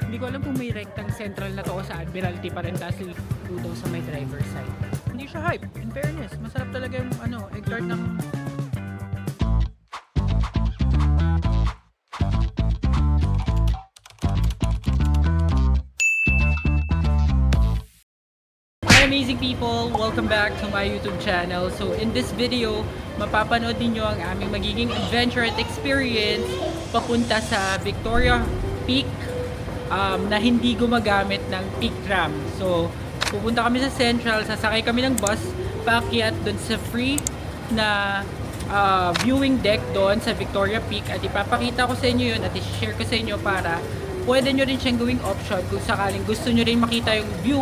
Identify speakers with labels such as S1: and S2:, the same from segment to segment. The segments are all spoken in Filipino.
S1: Hindi ko alam kung may rectang central na to o sa Admiralty pa rin dahil luto sa may driver side. Hindi siya hype, in fairness. Masarap talaga yung egg tart ng... Hi amazing people! Welcome back to my YouTube channel. So in this video, mapapanood ninyo ang aming magiging adventure at experience papunta sa Victoria Peak na hindi gumagamit ng peak tram. So pupunta kami sa Central, sasakay kami ng bus, paakyat doon sa free na viewing deck doon sa Victoria Peak at ipapakita ko sa inyo yun at i-share ko sa inyo para pwede nyo rin siyang gawing option kung sakaling gusto nyo rin makita yung view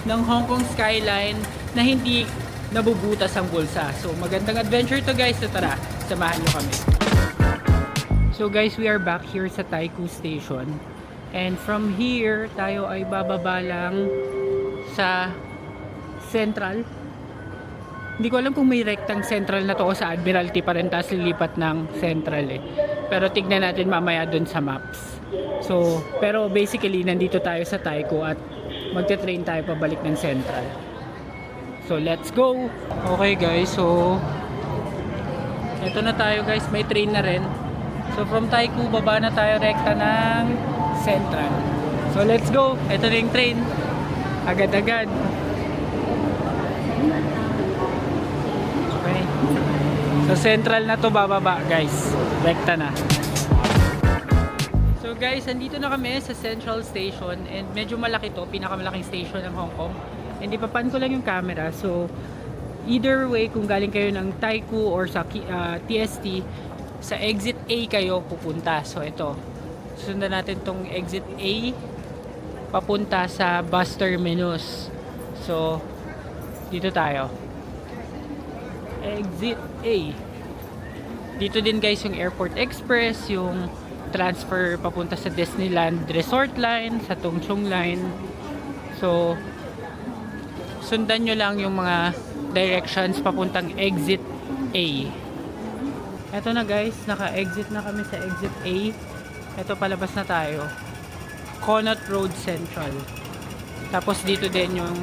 S1: ng Hong Kong skyline na hindi nabubutas ang bulsa. So magandang adventure to guys, so tara, samahan nyo kami. So guys, we are back here sa Taikoo Station and from here tayo ay bababa lang sa Central. Hindi ko alam kung may rectang Central na to o sa Admiralty pa rin tapos lilipat ng Central eh. Pero tignan natin mamaya dun sa maps. So, pero basically nandito tayo sa Taikoo at magte-train tayo pabalik ng Central. So, let's go! Okay guys, so eto na tayo guys, may train na rin. So, from Taikoo, baba na tayo rekta ng Central. So, let's go! Eto na yung train. Agad-agad. Okay. So, Central na to bababa guys. Rekta na. So guys, andito na kami sa Central Station and medyo malaki to, pinakamalaking station ng Hong Kong. And ipapan ko lang yung camera. So either way, kung galing kayo ng Taikoo or sa TST, sa exit A kayo pupunta. So ito, sundan natin tong exit A papunta sa bus terminus. So dito tayo. Exit A. Dito din guys yung Airport Express, yung transfer papunta sa Disneyland Resort Line, sa Tung Chung Line. So sundan nyo lang yung mga directions papuntang exit A. Eto na guys, naka-exit na kami sa exit A. Eto, palabas na tayo. Connaught Road Central. Tapos dito din yung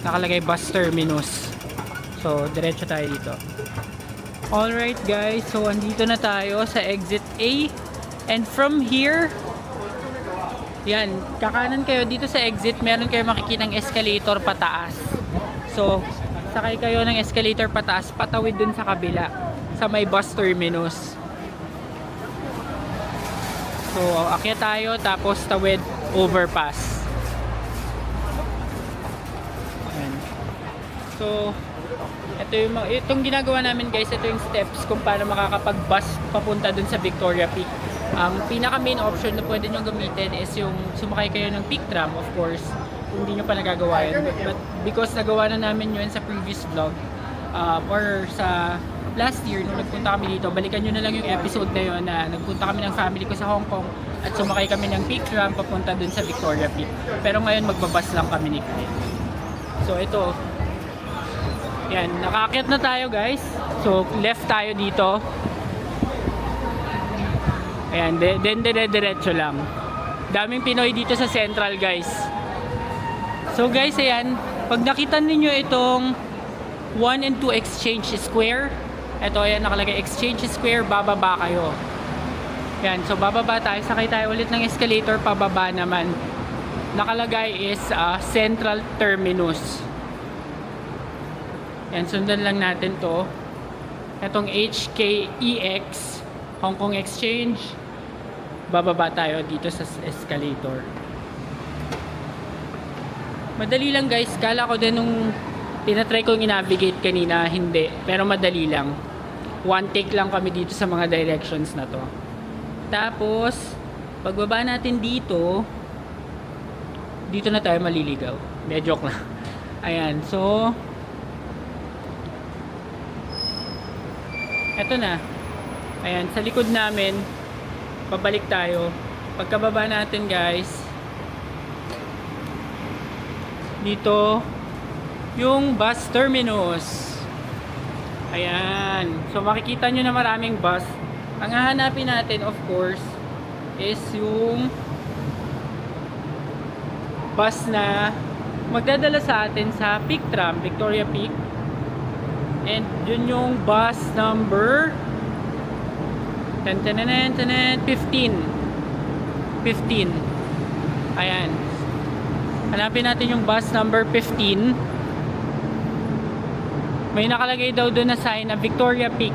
S1: nakalagay bus terminus. So diretso tayo dito. Alright guys, so andito na tayo sa exit A. And from here, yan, kakanan kayo dito sa exit, meron kayo makikitang escalator pataas. So, sakay kayo ng escalator pataas, patawid dun sa kabila, sa may bus terminus. So, akyat tayo, tapos tawid overpass. Ayan. So, itong ginagawa namin guys, ito yung steps kung paano makakapag-bus papunta dun sa Victoria Peak. Ang pinaka main option na pwede nyo gamitin is yung sumakay kayo ng peak tram, of course, kung hindi nyo pa nagagawa yun. But because nagawa na namin yun sa previous vlog, or sa last year nung nagpunta kami dito, balikan nyo na lang yung episode na yun na nagpunta kami ng family ko sa Hong Kong at sumakay kami ng peak tram papunta dun sa Victoria Peak. Pero ngayon magbabas lang kami ni Kyle. So ito, yan, nakaakyat na tayo guys. So left tayo dito. Ayan, then dire-diretso lang. Daming Pinoy dito sa Central guys. So guys, ayan, pag nakita niyo itong 1 and 2 Exchange Square, ito ayan, nakalagay Exchange Square, bababa kayo. Ayan, so bababa tayo, sakay tayo ulit ng escalator, pababa naman. Nakalagay is Central Terminus. Ayan, sundan lang natin to. Itong HKEX, Hong Kong Exchange, bababa tayo dito sa escalator. Madali lang guys, kala ko din nung tinatry kong i-navigate kanina, hindi, pero madali lang. One take lang kami dito sa mga directions na to. Tapos pagbaba natin dito na tayo maliligaw. Medyo joke lang. Ayan, so eto na. Ayan, sa likod namin, pabalik tayo. Pagkababa natin guys, dito yung bus terminus. Ayan, so makikita nyo na maraming bus. Ang hahanapin natin of course is yung 1 and 2 Exchange Square. Ito ayan, nakalagay Exchange Square, bababa tayo dito sa Central. So bus na magdadala sa atin sa Peak Tram, Victoria Peak. And yun yung bus number 15. 15. Ayan. Hanapin natin yung bus number 15. May nakalagay daw doon na sign na Victoria Peak.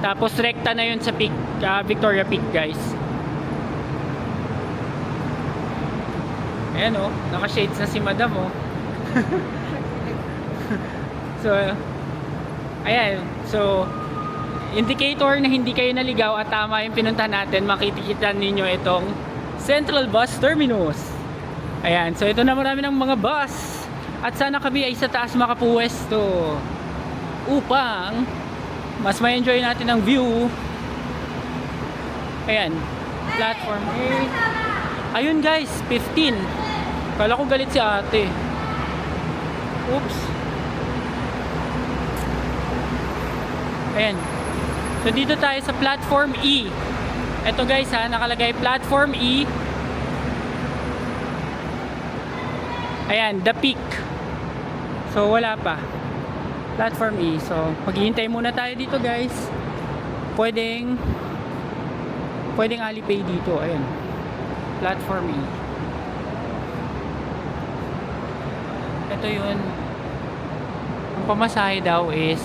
S1: Tapos rekta na yun sa Peak, Victoria Peak, guys. Ayan oh, naka-shades na si Madam oh. So, ayan. So, indicator na hindi kayo naligaw at tama yung pinuntahan natin, makikita ninyo itong Central Bus Terminus. Ayan, so ito na marami ng mga bus. At sana kami ay sa taas makapuwesto upang mas ma-enjoy natin ang view. Ayan, platform 8. Ayun guys, 15. Kala ko galit si ate. Oops. Ayan. So dito tayo sa platform E. Ito guys ha, nakalagay platform E. Ayan, the Peak. So wala pa. Platform E. So maghihintay muna tayo dito guys. Pwedeng Alipay dito. Ayan. Platform E. Ito yun. Ang pamasahe daw is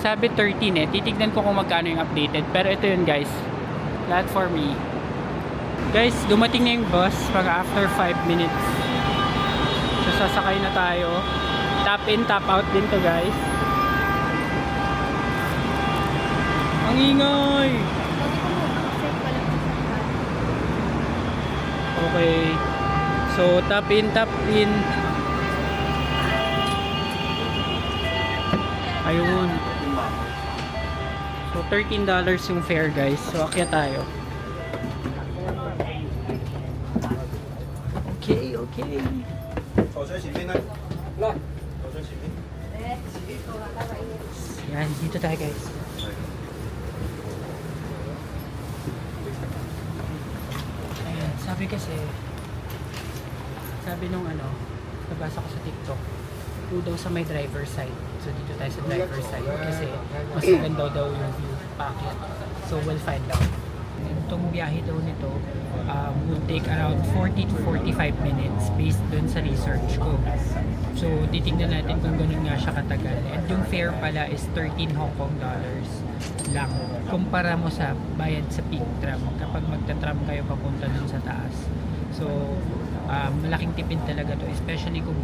S1: sabi 13 eh. Titignan ko kung magkano yung updated. Pero ito yun guys. Platform E. Guys, dumating na yung bus mga after 5 minutes. So sasakay na tayo. Tap in, tap out din to guys. Ang ingay! Okay. So tap in, tap in. Ayun. So $13 yung fare guys. So akyat tayo. Okay, okay. Yan, dito tayo guys. Ayan, sabi nung nabasa ko sa TikTok, ito daw sa may driver side. So dito tayo sa driver side kasi mas maganda daw yung view paakyat. So we'll find out. Itong biyahe daw nito will take around 40 to 45 minutes based dun sa research ko. So titignan natin kung ganun nga siya katagal. And yung fare pala is 13 Hong Kong dollars lang. Kumpara mo sa bayad sa Peak Tram kapag magta-tram kayo papunta dun sa taas. So malaking tipid talaga to, especially kung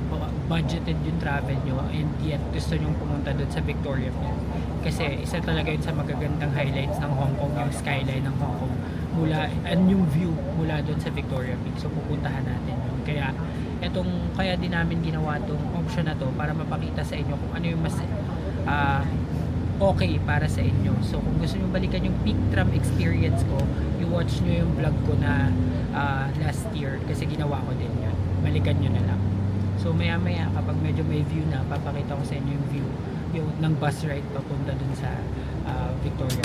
S1: budgeted yung travel nyo and yet gusto nyong pumunta dun sa Victoria Peak. Kasi isa talaga yun sa magagandang highlights ng Hong Kong, yung skyline ng Hong Kong and yung view mula dun sa Victoria Peak. So pupuntahan natin yun. Kaya din namin ginawa tong option na to para mapakita sa inyo kung ano yung mas okay para sa inyo. So kung gusto nyo balikan yung Peak Tram experience ko, i-watch nyo yung vlog ko na last year kasi ginawa ko din yan. Balikan nyo na lang. So maya maya kapag medyo may view na, papakita ko sa inyo yung view ng bus ride papunta dun sa Victoria.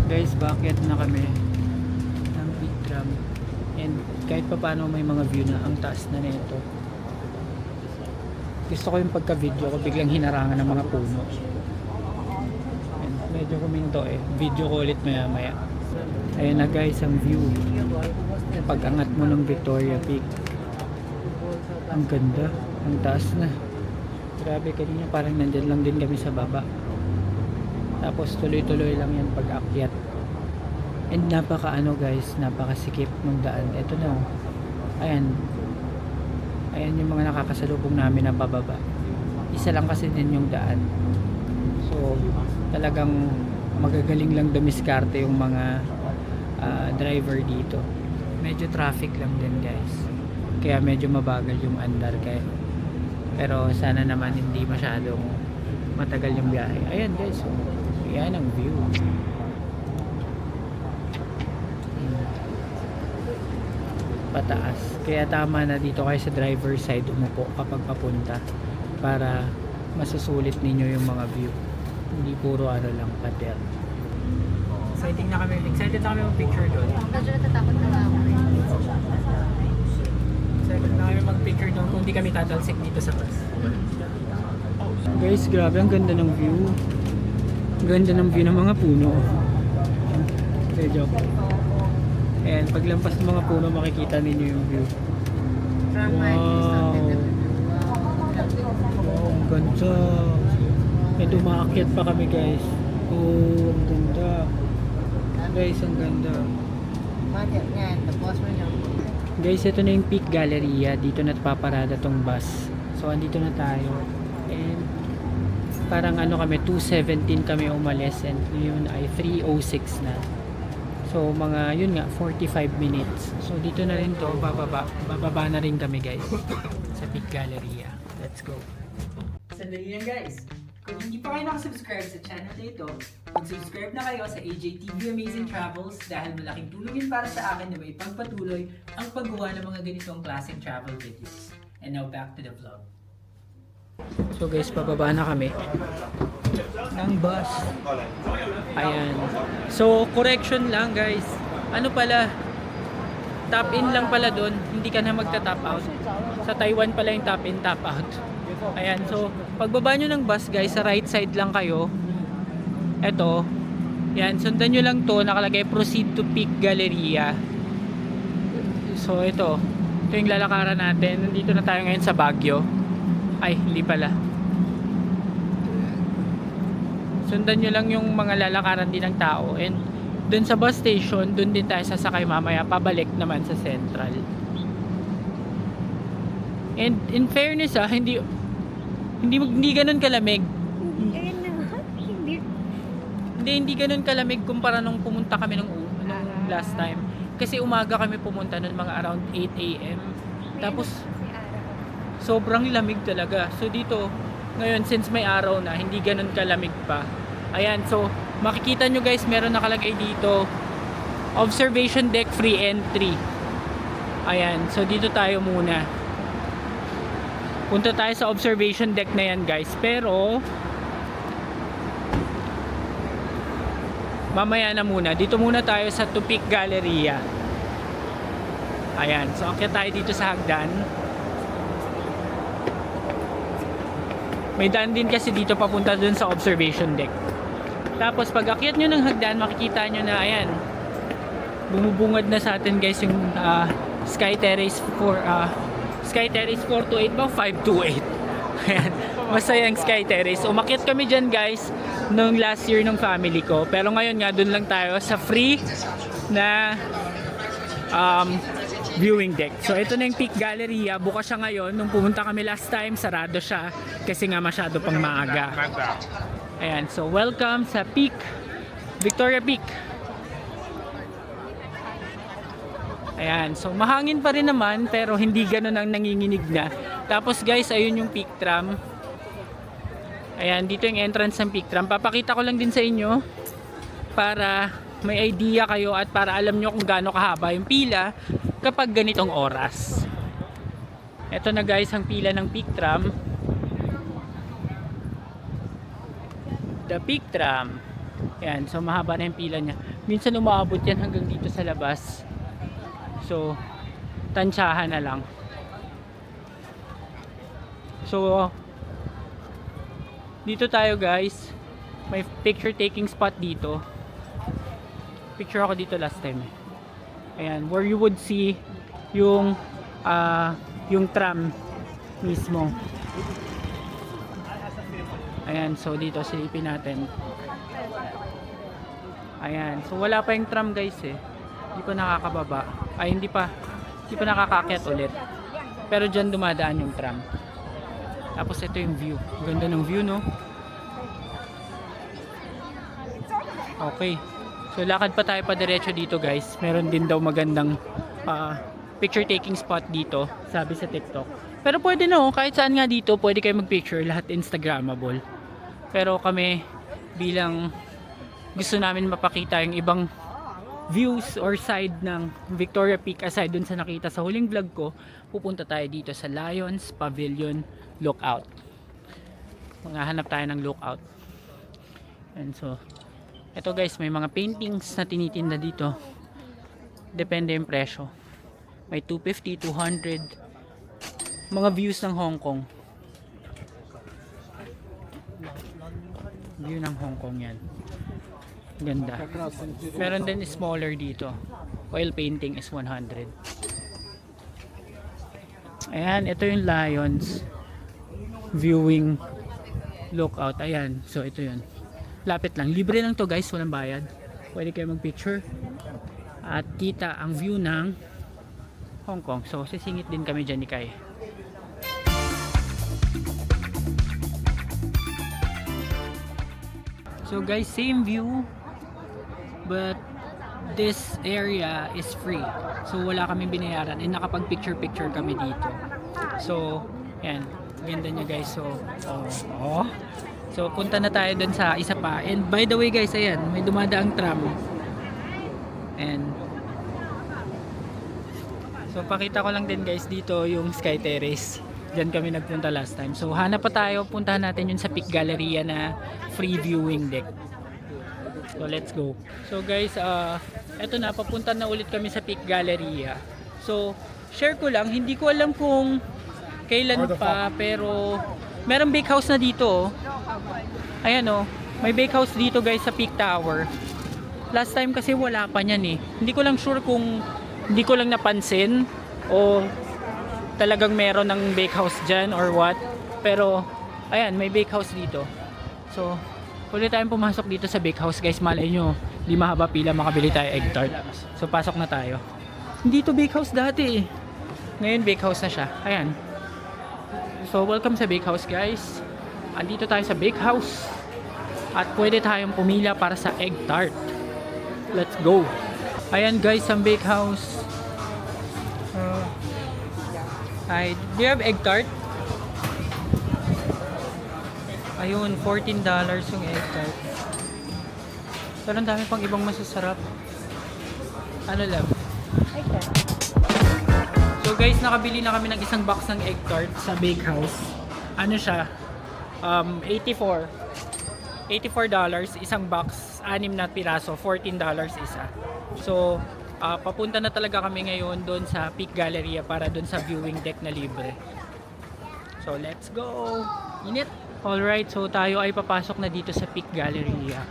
S1: Guys, bakit na kami ng Peak Tram and kahit pa paano may mga view na, ang taas na nito. Gusto ko yung pagka-video ko biglang hinarangan ng mga puno. And medyo kuminto eh. Video ko ulit maya maya. Ayun na guys ang view. Pag-angat mo ng Victoria Peak. Ang ganda. Ang taas na. Grabe, kanina parang nandyan lang din kami sa baba. Tapos tuloy-tuloy lang yan pag-akyat. And guys, napakasikip ng daan. Ito na oh. Ayan. Ayan yung mga nakakasalubong namin na pababa. Isa lang kasi din yung daan. So talagang magagaling lang dumiskarte yung mga driver dito. Medyo traffic lang din guys. Kaya medyo mabagal yung andar kayo. Pero sana naman hindi masyadong matagal yung biyahe. Ayan guys, so, yan ang view. Pataas. Kaya tama na dito kayo sa driver side umupo kapag papunta para masusulit ninyo yung mga view. Hindi puro lang pader. So Excited na kami mag-picture doon.
S2: Medyo natatakot na nga ako.
S1: Excited na kami mag-picture doon kung di kami tatalsik dito sa bus. Guys, grabe ang ganda ng view. Ang ganda ng view ng mga puno. Okay, joke. And paglampas ng mga puno, makikita ninyo yung view. Wow! Wow, ang ganda. And umaakyat pa kami guys. Oh, ang ganda. Guys, ang ganda. Guys, ito na yung Peak Galleria. Dito na paparada tong bus. So, andito na tayo. And parang ano kami, 2:17 kami umalis. And yun ay 3:06 na. So, mga yun nga, 45 minutes. So, dito na rin to, bababa na rin kami guys. Sa Peak Galleria. Let's go. Sandali yan guys. Kung hindi pa kayo nakasubscribe sa channel na ito, mag-subscribe na kayo sa AJTV Amazing Travels dahil malaking tulong yun para sa akin na may pagpatuloy ang paggawa ng mga ganitong klaseng travel videos. And now back to the vlog. So guys, pababa na kami ng bus. Ayan. So, correction lang guys. Ano pala, top in lang pala doon, hindi ka na magta-top out. Sa Taiwan pala yung top in, top out. Ayan, so pagbaba nyo ng bus guys, sa right side lang kayo. Eto, yan, sundan nyo lang to, nakalagay proceed to Peak Galleria. So ito yung lalakaran natin. Nandito na tayo ngayon sa Baguio. Ay, hindi pala. Sundan nyo lang yung mga lalakaran din ng tao. And dun sa bus station, dun din tayo sasakay mamaya, pabalik naman sa Central. And in fairness hindi ganun kalamig. Hindi ganun kalamig kumpara nung pumunta kami nung last time. Kasi umaga kami pumunta nun, mga around 8 AM. Tapos sobrang lamig talaga. So dito, ngayon since may araw na, hindi ganun kalamig pa. Ayan, so makikita nyo guys, meron nakalagay dito, observation deck free entry. Ayan, so dito tayo muna. Punta tayo sa observation deck na yan guys. Pero mamaya na muna. Dito muna tayo sa Peak Galleria. Ayan. So akyat tayo dito sa hagdan. May daan din kasi dito papunta dun sa observation deck. Tapos pag akyat nyo ng hagdan, makikita nyo na ayan, bumubungad na sa atin guys yung Sky Terrace 428 ba? 528. Ayan. Masaya ang Sky Terrace. Umakyat kami dyan guys nung last year ng family ko. Pero ngayon nga dun lang tayo sa free na viewing deck. So ito na yung Peak Galleria. Bukas siya ngayon. Nung pumunta kami last time, sarado siya kasi nga masyado pang maaga. Ayan. So welcome sa Peak, Victoria Peak. Ayan, so mahangin pa rin naman pero hindi ganoon ang nanginginig na. Tapos guys, ayun yung peak tram. Ayan, dito yung entrance ng peak tram. Papakita ko lang din sa inyo para may idea kayo at para alam nyo kung gaano kahaba yung pila kapag ganitong oras. Ito na guys ang pila ng peak tram. The peak tram. Ayan, so mahaba na yung pila niya. Minsan umaabot yan hanggang dito sa labas. So, tansyahan na lang. So, dito tayo guys. May picture taking spot dito. Picture ako dito last time. Ayan, where you would see yung tram mismo. Ayan, so dito silipin natin. Ayan, so wala pa yung tram guys eh. Hindi pa nakakababa. Ay, hindi pa nakakaakyat ulit. Pero dyan dumadaan yung tram. Tapos ito yung view. Ganda ng view, no? Okay. So lakad pa tayo pa diretso dito guys. Meron din daw magandang picture taking spot dito, sabi sa TikTok. Pero pwede no, kahit saan nga dito pwede kayo mag-picture, lahat Instagrammable. Pero kami bilang gusto namin mapakita yung ibang views or side ng Victoria Peak aside dun sa nakita sa huling vlog ko, pupunta tayo dito sa Lions Pavilion Lookout. Maghahanap tayo ng lookout. And so Ito guys, may mga paintings na tinitinda dito. Depende yung presyo. May 250, 200. Mga views ng Hong Kong. View ng Hong Kong yan. Ganda. Meron din smaller dito. Oil painting is 100. Ayan, ito yung Lions viewing lookout. Ayan, so ito yun. Lapit lang. Libre lang to guys, walang bayad. Pwede kayo mag-picture. At kita ang view ng Hong Kong. So, sisingit din kami dyan ni Kai. So guys, same view. But this area is free. So wala kaming binayaran and nakapag-picture-picture kami dito. So, yan. Ganda niya guys. So, So, punta na tayo dun sa isa pa. And by the way guys, ayan, may dumadaang tram. And so, pakita ko lang din guys dito yung Sky Terrace. Diyan kami nagpunta last time. So, hanap pa tayo. Puntahan natin yun sa Peak Galleria na free viewing deck. So, let's go. So, guys, eto na, papunta na ulit kami sa Peak Galleria. So, share ko lang, hindi ko alam kung kailan pa, pero merong bakehouse na dito. Ayan oh, may bakehouse dito guys sa Peak Tower. Last time kasi wala pa niyan eh. Hindi ko lang sure kung hindi ko lang napansin o talagang meron ng bakehouse dyan or what. Pero, ayan, may bakehouse dito. So, pwede tayong pumasok dito sa bakehouse guys. Malay nyo, di mahaba pila, makabili tayo egg tart. So pasok na tayo. Hindi to bakehouse dati eh. Ngayon bakehouse na siya. Ayan. So welcome sa bakehouse guys. Andito tayo sa bakehouse. At pwede tayong pumila para sa egg tart. Let's go. Ayan guys, ang bakehouse. Do you have egg tart? Ayun, $14 yung egg tart. Pero ang dami pang ibang masasarap. Ano lang? Egg tart. So guys, nakabili na kami ng isang box ng egg tart sa bakehouse. Ano siya? $84. Isang box, 6 na piraso, $14 isa. So, papunta na talaga kami ngayon doon sa Peak Galleria para doon sa viewing deck na libre. So, let's go! Init! Alright, so tayo ay papasok na dito sa Peak Galleria.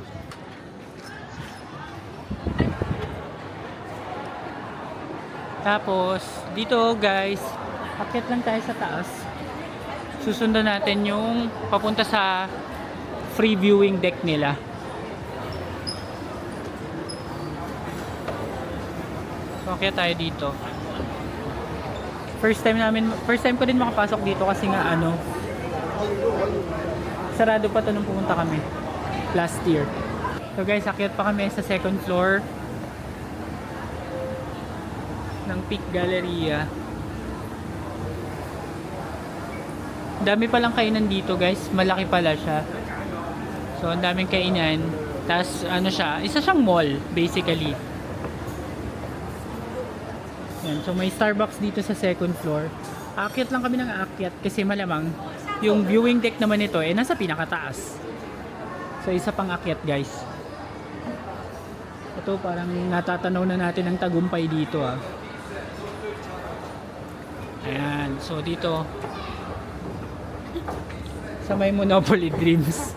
S1: Tapos, dito guys, akit lang tayo sa taas. Susundan natin yung papunta sa free viewing deck nila. So, akit tayo dito. First time ko din makapasok dito kasi nga sarado pa to nung pumunta kami last year. So guys, akyat pa kami sa second floor ng Peak Galleria. Dami palang kainan dito guys, malaki pala siya. So ang daming kainan. Tapos siya, isa siyang mall basically. Yan, so may Starbucks dito sa second floor. Aakyat lang kami ng aakyat kasi malamang yung viewing deck naman ito nasa pinakataas. So isa pang akyat guys. Ito parang natatanaw na natin ang tagumpay dito Ayan, so dito sa may Monopoly Dreams.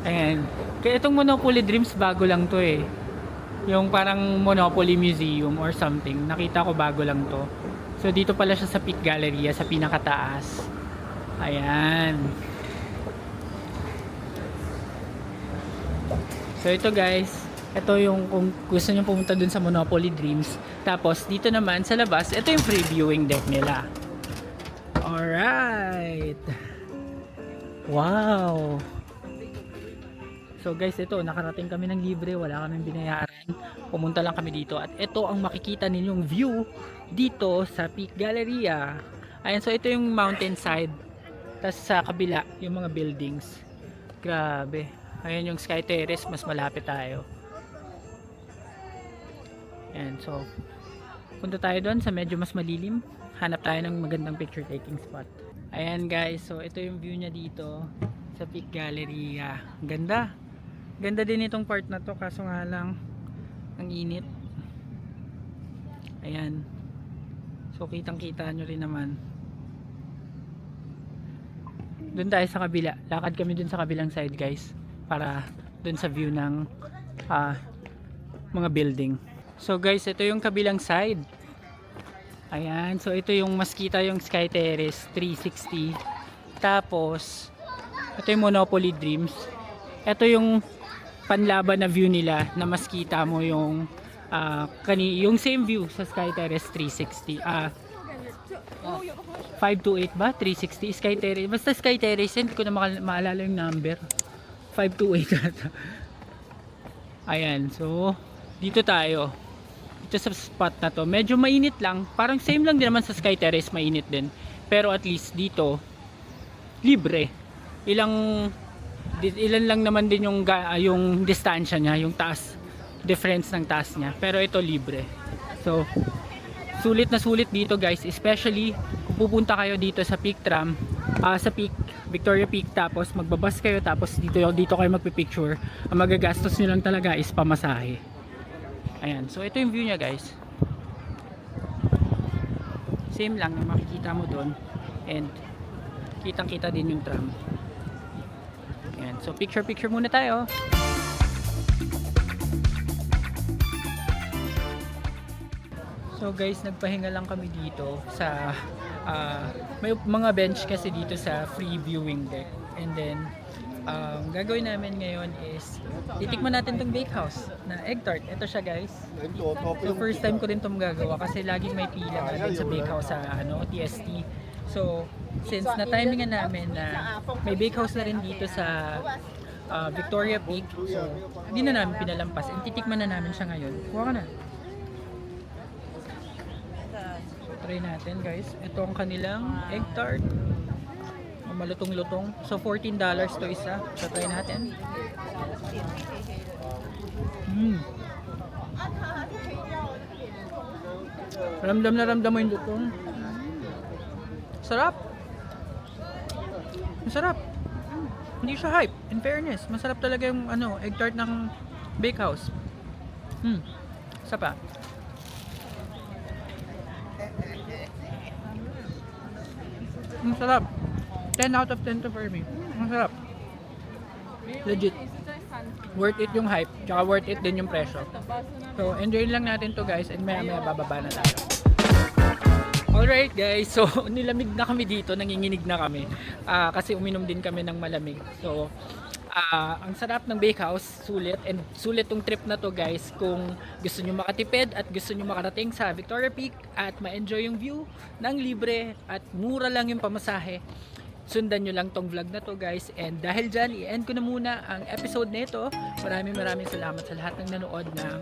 S1: Ayan. Kaya itong Monopoly Dreams bago lang to eh. Yung parang Monopoly Museum or something. Nakita ko bago lang to. So dito pala siya sa Peak Galleria sa pinakataas. Ayan. So ito guys, ito yung kung gusto niyo pumunta dun sa Monopoly Dreams. Tapos dito naman sa labas, ito yung free viewing deck nila. Alright. Wow. So guys, ito nakarating kami ng libre, wala kaming binayaran. Pumunta lang kami dito at ito ang makikita ninyong view dito sa Peak Galleria. Ayan, so ito yung mountainside. Tapos sa kabila, yung mga buildings. Grabe. Ayan yung Sky Terrace, mas malapit tayo. Ayan, so punta tayo doon sa medyo mas malilim. Hanap tayo ng magandang picture taking spot. Ayan guys, so ito yung view niya dito sa Peak Galleria. Ganda. Ganda din itong part na to, kaso nga lang ang init. Ayan. So kitang kita nyo rin naman. Doon tayo sa kabila. Lakad kami dun sa kabilang side guys. Para dun sa view ng mga building. So guys, ito yung kabilang side. Ayan. So ito yung mas kita yung Sky Terrace 360. Tapos ito yung Monopoly Dreams. Ito yung panlaban na view nila na mas kita mo yung yung same view sa Sky Terrace 360. 528 ba? 360 Sky Terrace. Basta Sky Terrace, hindi ko na maalala yung number. 528 ata. Ayan, so dito tayo. Dito sa spot na to. Medyo mainit lang. Parang same lang din naman sa Sky Terrace, mainit din. Pero at least dito libre. Ilan lang naman din yung distansya niya, yung taas, difference ng taas niya. Pero ito libre. So sulit na sulit dito guys, especially kung pupunta kayo dito sa Peak Tram, sa Peak, Victoria Peak, tapos magbabas kayo, tapos dito kayo magpipicture. Ang magagastos nyo lang talaga is pamasahe. Ayan, so ito yung view nya guys. Same lang yung makikita mo doon, and kitang kita din yung tram. Ayan, so picture muna tayo. So guys, nagpahinga lang kami dito sa may mga bench kasi dito sa free viewing deck. And then gagawin namin ngayon is titikman natin tong bakehouse na egg tart. Ito siya guys. So first time ko rin itong gagawa kasi laging may pila na din sa bakehouse sa TST. So since na-timingan namin na may bakehouse na rin dito sa Victoria Peak, so hindi na namin pinalampas and titikman na namin siya ngayon. Kuha ka na. Try natin guys. Ito ang kanilang egg tart. Malutong-lutong. So $14 to isa. So try natin. Ramdam na ramdam mo yung lutong. Sarap. Masarap. Hindi siya hype. In fairness, masarap talaga yung egg tart ng bakehouse. Isa pa. Masarap. 10 out of 10 to for me. Masarap. Legit. Worth it yung hype. Tsaka worth it din yung presyo. So, enjoy lang natin to guys. And maya bababa na tayo. Alright guys. So, nilamig na kami dito. Nanginginig na kami. Kasi uminom din kami ng malamig. So, ang sarap ng bakehouse, sulit, and sulit tong trip na to guys kung gusto nyo makatipid at gusto nyo makarating sa Victoria Peak at ma-enjoy yung view ng libre at mura lang yung pamasahe. Sundan nyo lang tong vlog na to guys, and dahil dyan i-end ko na muna ang episode na ito. Maraming salamat sa lahat ng nanood ng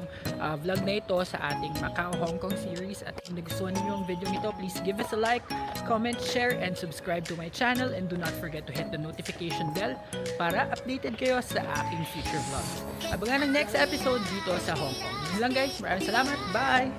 S1: vlog na ito sa ating Macau Hong Kong series. At kung nagustuhan niyo yung video nito, please give us a like, comment, share, and subscribe to my channel, and do not forget to hit the notification bell para updated kayo sa aking future vlogs. Abangan ang next episode dito sa Hong Kong. Yun lang guys, maraming salamat, bye!